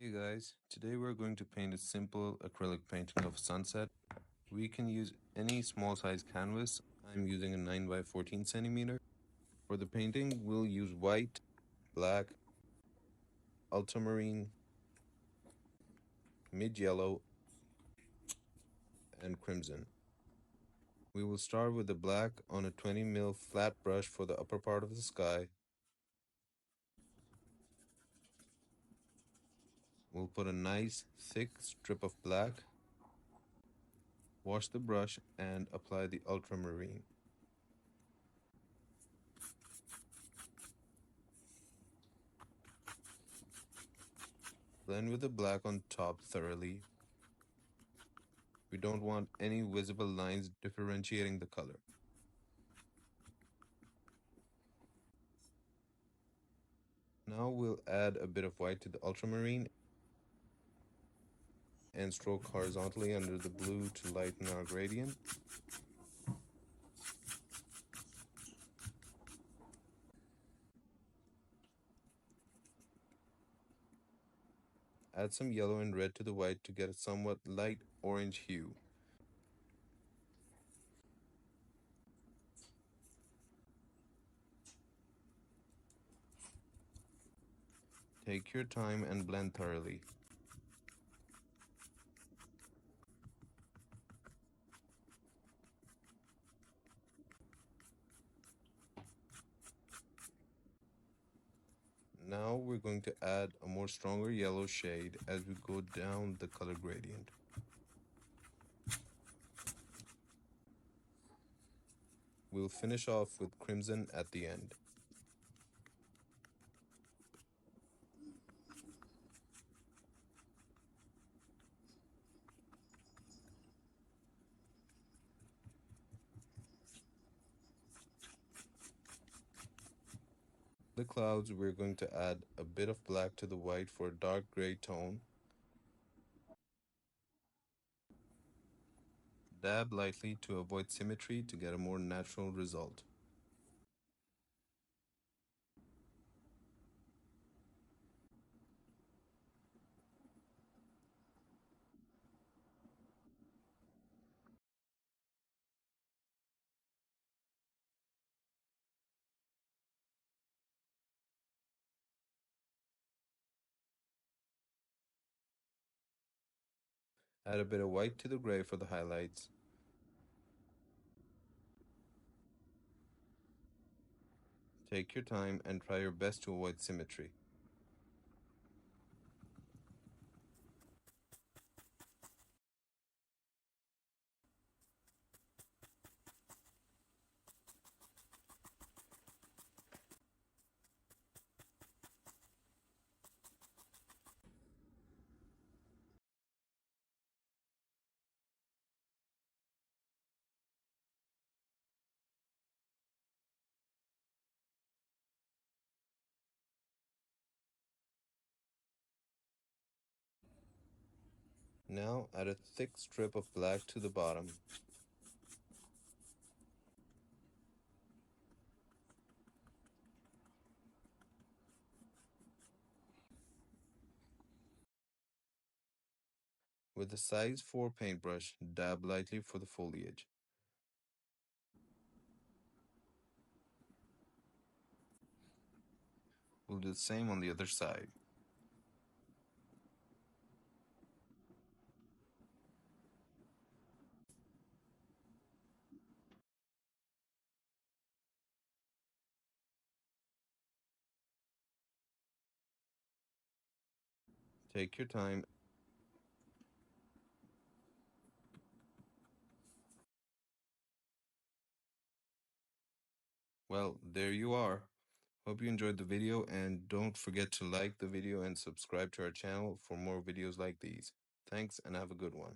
Hey guys, today we're going to paint a simple acrylic painting of a sunset. We can use any small size canvas. I'm using a 9 by 14 centimeter. For the painting, we'll use white, black, ultramarine, mid-yellow, and crimson. We will start with the black on a 20 mil flat brush for the upper part of the sky. We'll put a nice thick strip of black, wash the brush, and apply the ultramarine. Blend with the black on top thoroughly. We don't want any visible lines differentiating the color. Now we'll add a bit of white to the ultramarine and stroke horizontally under the blue to lighten our gradient. Add some yellow and red to the white to get a somewhat light orange hue. Take your time and blend thoroughly. Now we're going to add a more stronger yellow shade as we go down the color gradient. We'll finish off with crimson at the end. The clouds, we're going to add a bit of black to the white for a dark gray tone. Dab lightly to avoid symmetry to get a more natural result. Add a bit of white to the gray for the highlights. Take your time and try your best to avoid symmetry. Now add a thick strip of black to the bottom. With a size 4 paintbrush, dab lightly for the foliage. We'll do the same on the other side. Take your time. Well, there you are. Hope you enjoyed the video and don't forget to like the video and subscribe to our channel for more videos like these. Thanks and have a good one.